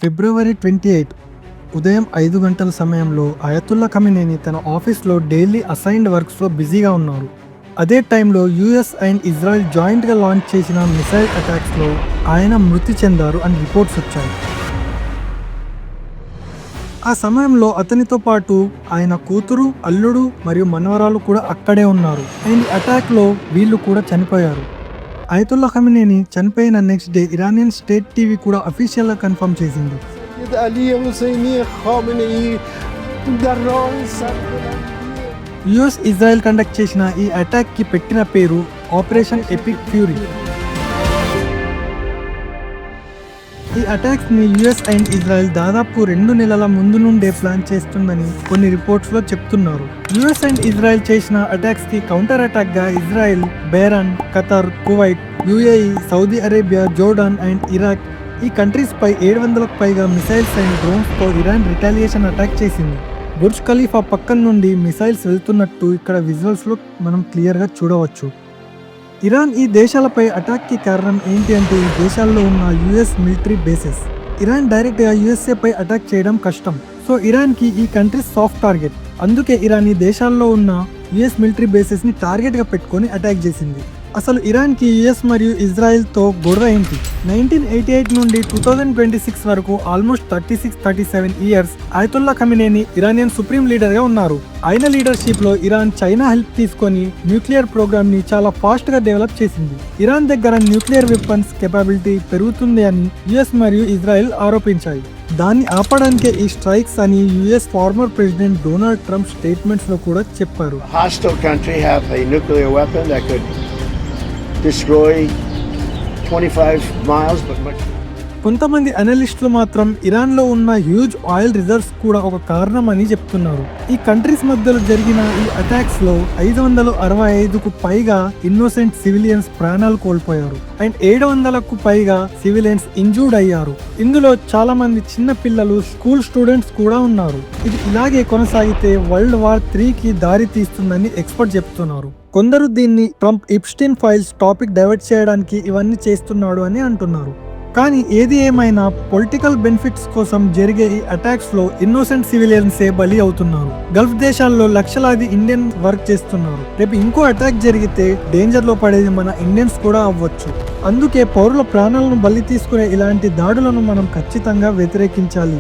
ఫిబ్రవరి 28 ఉదయం 5 గంటల సమయంలో అయతుల్లా ఖమీనీ తన ఆఫీస్లో డైలీ అసైన్డ్ వర్క్స్లో బిజీగా ఉన్నారు. అదే టైంలో యుఎస్ అండ్ ఇజ్రాయెల్ జాయింట్గా లాంచ్ చేసిన మిసైల్ అటాక్స్లో ఆయన మృతి చెందారు అని రిపోర్ట్స్ వచ్చాయి. ఆ సమయంలో అతనితో పాటు ఆయన కూతురు, అల్లుడు మరియు మనవరాలు కూడా అక్కడే ఉన్నారు. అండ్ ఈ అటాక్లో వీళ్ళు కూడా చనిపోయారు. అయతుల్లా ఖమీనీ చనిపోయిన next day Iranian state TV కూడా అఫీషియల్గా కన్ఫర్మ్ చేసింది. యుఎస్ ఇజ్రాయెల్ కండక్ట్ చేసిన ఈ అటాక్కి పెట్టిన పేరు ఆపరేషన్ ఎపిక్ ఫ్యూరీ. ఈ అటాక్స్ని యుఎస్ అండ్ ఇజ్రాయెల్ దాదాపు 2 నెలల ముందు నుండే ప్లాన్ చేస్తుందని కొన్ని రిపోర్ట్స్లో చెప్తున్నారు. యుఎస్ అండ్ ఇజ్రాయెల్ చేసిన అటాక్స్కి కౌంటర్ అటాక్గా Israel, Bahrain, Qatar, Kuwait, UAE, Saudi Arabia, Jordan and Iraq ఈ కంట్రీస్ పై 700కు పైగా మిసైల్స్ అండ్ డ్రోన్స్తో ఇరాన్ రిటాలియేషన్ అటాక్ చేసింది. బుర్జ్ ఖలీఫా పక్కన నుండి మిసైల్స్ వెళ్తున్నట్టు ఇక్కడ విజువల్స్లో మనం క్లియర్గా చూడవచ్చు. ఇరాన్ ఈ దేశాలపై అటాక్కి కారణం ఏంటి అంటే ఈ దేశాల్లో ఉన్న యుఎస్ మిలిటరీ బేసెస్. ఇరాన్ డైరెక్ట్గా యుఎస్ఏ పై అటాక్ చేయడం కష్టం. సో ఇరాన్కి ఈ కంట్రీస్ సాఫ్ట్ టార్గెట్. అందుకే ఇరాన్ ఈ దేశాల్లో ఉన్న యుఎస్ మిలిటరీ బేసెస్ని టార్గెట్గా పెట్టుకొని అటాక్ చేసింది. అసలు ఇరాన్కి యుఎస్ మరియు ఇజ్రాయెల్తో గొడవ ఏంటి? 1988 నుండి 2026 వరకు almost 36-37 years Ayatollah Khamenei Iranian supreme లీడర్గా ఉన్నారు. ఆయన లీడర్షిప్లో ఇరాన్ చైనా హెల్ప్ తీసుకొని న్యూక్లియర్ ప్రోగ్రామ్ని చాలా ఫాస్ట్గా డెవలప్ చేసింది. ఇరాన్ దగ్గర న్యూక్లియర్ వెపన్స్ కెపాబిలిటీ పెరుగుతుంది అని యుఎస్ మరియు ఇజ్రాయెల్ ఆరోపించాయి. దాన్ని ఆపడానికే ఈ స్ట్రైక్స్ అని US former president Donald Trump స్టేట్మెంట్స్లో కూడా చెప్పారు. Destroy 25 miles, but much. కొంతమంది అనలిస్టులు మాత్రం ఇరాన్లో ఉన్న హ్యూజ్ ఆయిల్ రిజర్వ్స్ కూడా ఒక కారణం అని చెప్తున్నారు. ఈ కంట్రీస్ మధ్యలో జరిగిన ఈ అటాక్స్లో 565కు పైగా ఇన్నోసెంట్ సివిలియన్స్ ప్రాణాలు కోల్పోయారు అండ్ 700కు పైగా సివిలియన్స్ ఇంజూర్డ్ అయ్యారు. ఇందులో చాలా మంది చిన్న పిల్లలు, స్కూల్ స్టూడెంట్స్ కూడా ఉన్నారు. ఇది ఇలాగే కొనసాగితే వరల్డ్ వార్ 3కి దారి తీస్తుందని ఎక్స్పర్ట్ చెప్తున్నారు. కొందరు దీన్ని ట్రంప్ ఇప్స్టీన్ ఫైల్స్ టాపిక్ డైవర్ట్ చేయడానికి ఇవన్నీ చేస్తున్నాడు అని అంటున్నారు. కానీ ఏది ఏమైనా పొలిటికల్ బెనిఫిట్స్ కోసం జరిగే ఈ అటాక్స్ లో ఇన్నోసెంట్ సివిలియన్సే బలి అవుతున్నారు. గల్ఫ్ దేశాల్లో లక్షలాది ఇండియన్ వర్క్ చేస్తున్నారు. రేపు ఇంకో అటాక్ జరిగితే డేంజర్ లో పడేది మన ఇండియన్స్ కూడా అవ్వచ్చు. అందుకే పౌరుల ప్రాణాలను బలి తీసుకునే ఇలాంటి దాడులను మనం ఖచ్చితంగా వ్యతిరేకించాలి.